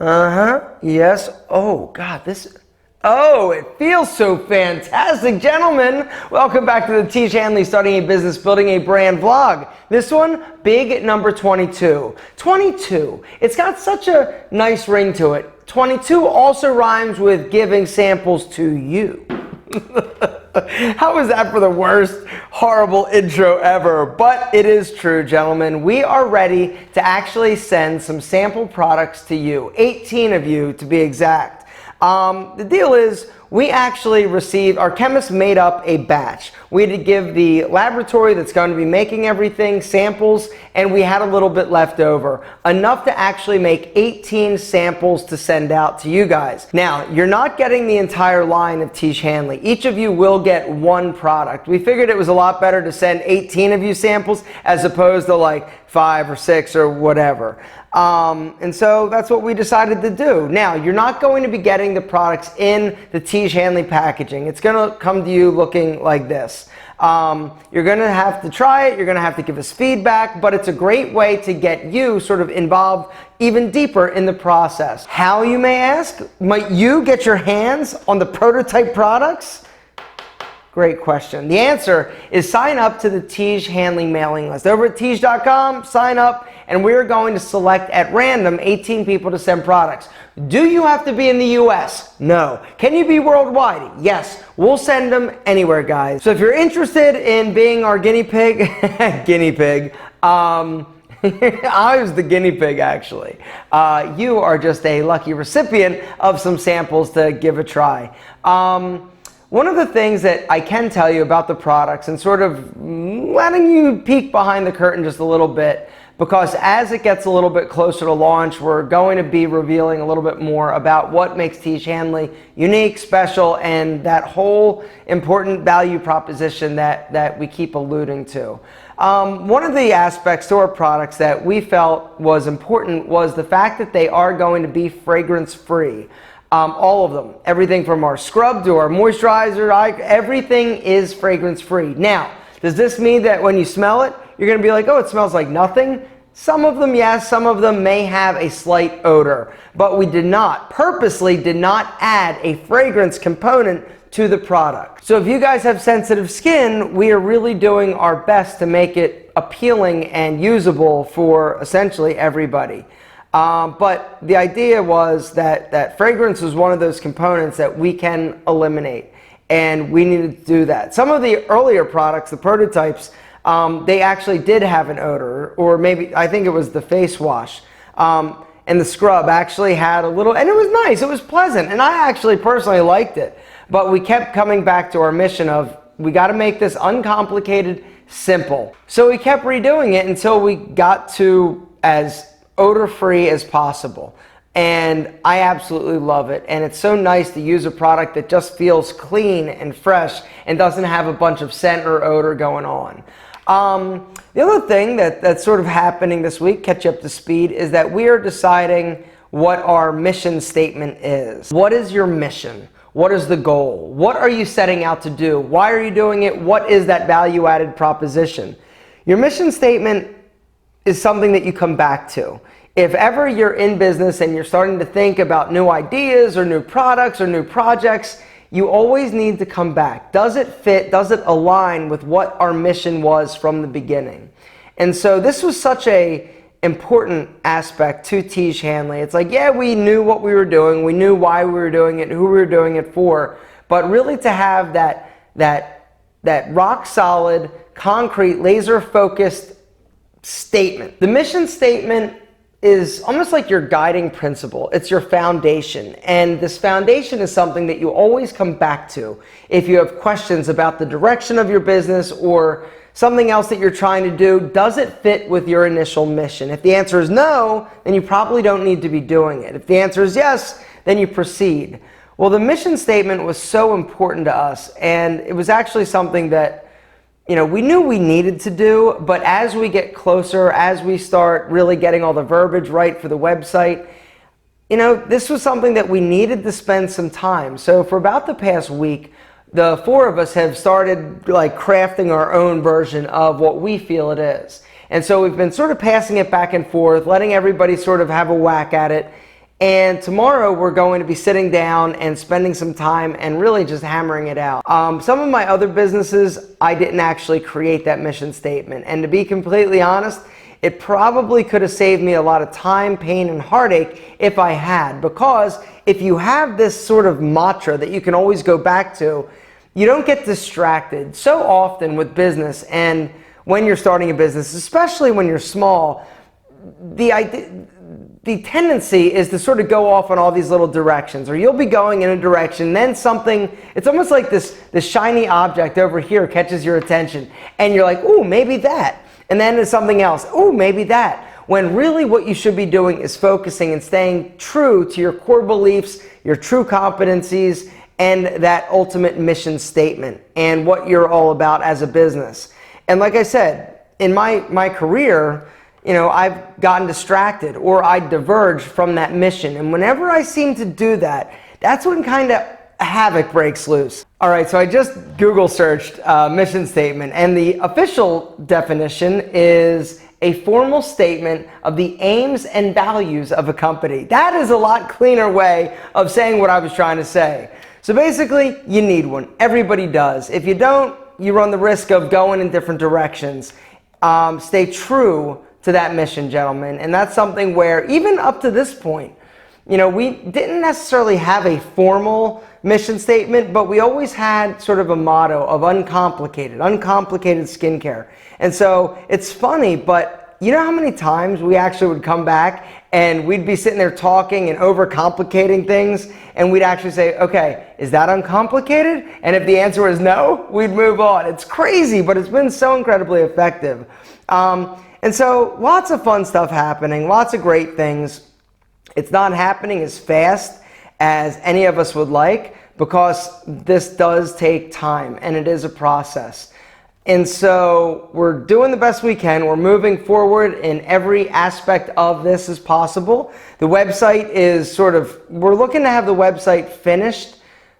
Yes. Oh, God, Oh, it feels so fantastic. Gentlemen, welcome back to the Tiege Hanley Starting a Business, Building a Brand vlog. This one, big number 22. 22. It's got such a nice ring to it. 22 also rhymes with giving samples to you. How is that for the worst horrible intro ever? But it is true, gentlemen. We are ready to actually send some sample products to you. 18 of you to be exact. The deal is, we actually received, our chemists made up a batch. We had to give the laboratory that's going to be making everything samples, and we had a little bit left over. Enough to actually make 18 samples to send out to you guys. Now, you're not getting the entire line of Tiege Hanley. Each of you will get one product. We figured it was a lot better to send 18 of you samples as opposed to like 5 or 6 or whatever. And so that's what we decided to do. Now, you're not going to be getting the products in the Tiege Hanley packaging. It's going to come to you looking like this. You're going to have to try it. You're going to have to give us feedback, but it's a great way to get you sort of involved even deeper in the process. How, you may ask? Might you get your hands on the prototype products? Great question. The answer is sign up to the Tiege Hanley mailing list. Over at Tiege.com, sign up, and we're going to select at random 18 people to send products. Do you have to be in the US? No. Can you be worldwide? Yes. We'll send them anywhere, guys. So if you're interested in being our guinea pig, I was the guinea pig, actually. You are just a lucky recipient of some samples to give a try. One of the things that I can tell you about the products, and sort of letting you peek behind the curtain just a little bit, because as it gets a little bit closer to launch, we're going to be revealing a little bit more about what makes Tiege Hanley unique, special, and that whole important value proposition that we keep alluding to. One of the aspects to our products that we felt was important was the fact that they are going to be fragrance-free. All of them. Everything from our scrub to our moisturizer, everything is fragrance-free. Now, does this mean that when you smell it, you're going to be like, oh, it smells like nothing? Some of them, yes. Some of them may have a slight odor. But we purposely did not add a fragrance component to the product. So if you guys have sensitive skin, we are really doing our best to make it appealing and usable for essentially everybody. But the idea was that fragrance was one of those components that we can eliminate, and we needed to do that. Some of the earlier products, the prototypes, they actually did have an odor, or maybe, I think it was the face wash. And the scrub actually had a little, and it was nice, it was pleasant, and I actually personally liked it. But we kept coming back to our mission of, we got to make this uncomplicated, simple. So we kept redoing it until we got to as odor-free as possible. And I absolutely love it. And it's so nice to use a product that just feels clean and fresh and doesn't have a bunch of scent or odor going on. The other thing that's sort of happening this week, catch you up to speed, is that we are deciding what our mission statement is. What is your mission? What is the goal? What are you setting out to do? Why are you doing it? What is that value-added proposition? Your mission statement is something that you come back to. If ever you're in business and you're starting to think about new ideas or new products or new projects, you always need to come back. Does it fit? Does it align with what our mission was from the beginning? And so this was such a important aspect to Tiege Hanley. It's like, yeah, we knew what we were doing. We knew why we were doing it, who we were doing it for. But really to have that rock solid, concrete, laser focused statement. The mission statement is almost like your guiding principle. It's your foundation. And this foundation is something that you always come back to if you have questions about the direction of your business or something else that you're trying to do. Does it fit with your initial mission? If the answer is no, then you probably don't need to be doing it. If the answer is yes, then you proceed. Well, the mission statement was so important to us, and it was actually something that we knew we needed to do, but as we get closer, as we start really getting all the verbiage right for the website, this was something that we needed to spend some time. So for about the past week, the 4 of us have started crafting our own version of what we feel it is. And so we've been sort of passing it back and forth, letting everybody sort of have a whack at it. And tomorrow we're going to be sitting down and spending some time and really just hammering it out. Some of my other businesses, I didn't actually create that mission statement. And to be completely honest, it probably could have saved me a lot of time, pain, and heartache if I had. Because if you have this sort of mantra that you can always go back to, you don't get distracted. So often with business, and when you're starting a business, especially when you're small, the tendency is to sort of go off on all these little directions, or you'll be going in a direction, then something, it's almost like this shiny object over here catches your attention, and you're like, ooh, maybe that. And then there's something else, ooh, maybe that. When really what you should be doing is focusing and staying true to your core beliefs, your true competencies, and that ultimate mission statement, and what you're all about as a business. And like I said, in my career, you know, I've gotten distracted or I diverge from that mission. And whenever I seem to do that, that's when kind of havoc breaks loose. All right, so I just Google searched mission statement, and the official definition is a formal statement of the aims and values of a company. That is a lot cleaner way of saying what I was trying to say. So basically, you need one. Everybody does. If you don't, you run the risk of going in different directions. Stay true to that mission, gentlemen. And that's something where, even up to this point, you know, we didn't necessarily have a formal mission statement, but we always had sort of a motto of uncomplicated skincare. And so it's funny, but you know how many times we actually would come back and we'd be sitting there talking and overcomplicating things, and we'd actually say, okay, is that uncomplicated? And if the answer was no, we'd move on. It's crazy, but it's been so incredibly effective. And so lots of fun stuff happening, lots of great things. It's not happening as fast as any of us would like, because this does take time and it is a process. And so we're doing the best we can. We're moving forward in every aspect of this as possible. The website is we're looking to have the website finished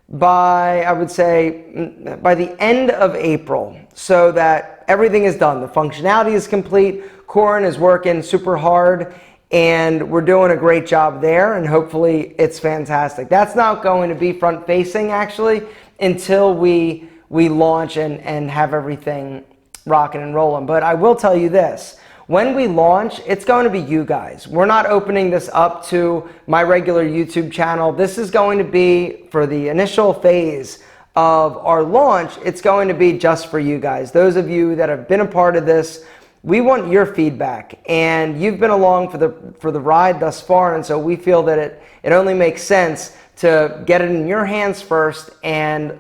by, I would say, by the end of April, so that everything is done. The functionality is complete. Corin is working super hard, and we're doing a great job there, and hopefully it's fantastic. That's not going to be front facing actually until we launch and have everything rocking and rolling. But I will tell you this, when we launch, it's going to be you guys. We're not opening this up to my regular YouTube channel. This is going to be, for the initial phase of our launch, it's going to be just for you guys. Those of you that have been a part of this, we want your feedback, and you've been along for the ride thus far, and so we feel that it only makes sense to get it in your hands first and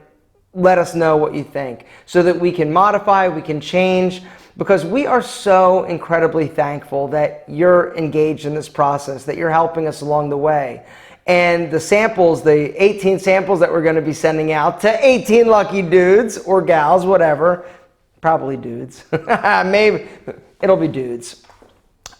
let us know what you think, so that we can modify, we can change, because we are so incredibly thankful that you're engaged in this process, that you're helping us along the way. And the samples, the 18 samples that we're going to be sending out to 18 lucky dudes or gals, whatever, probably dudes, maybe it'll be dudes.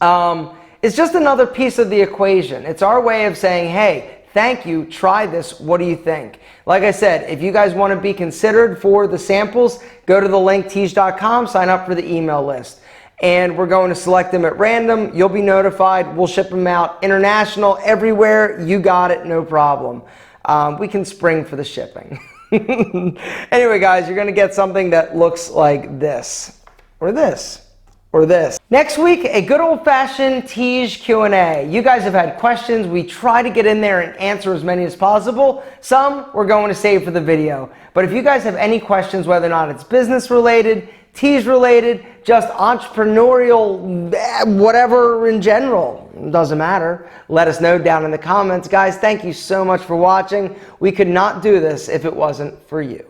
It's just another piece of the equation. It's our way of saying, hey, thank you, try this, what do you think? Like I said, if you guys want to be considered for the samples, go to the link tiege.com, sign up for the email list. And we're going to select them at random. You'll be notified. We'll ship them out international, everywhere. You got it, no problem. We can spring for the shipping. Anyway, guys, you're going to get something that looks like this, or this, or this. Next week, a good old-fashioned Tiege Q&A. You guys have had questions. We try to get in there and answer as many as possible. Some we're going to save for the video. But if you guys have any questions, whether or not it's business related, Tiege related, just entrepreneurial, whatever in general, doesn't matter, let us know down in the comments. Guys, thank you so much for watching. We could not do this if it wasn't for you.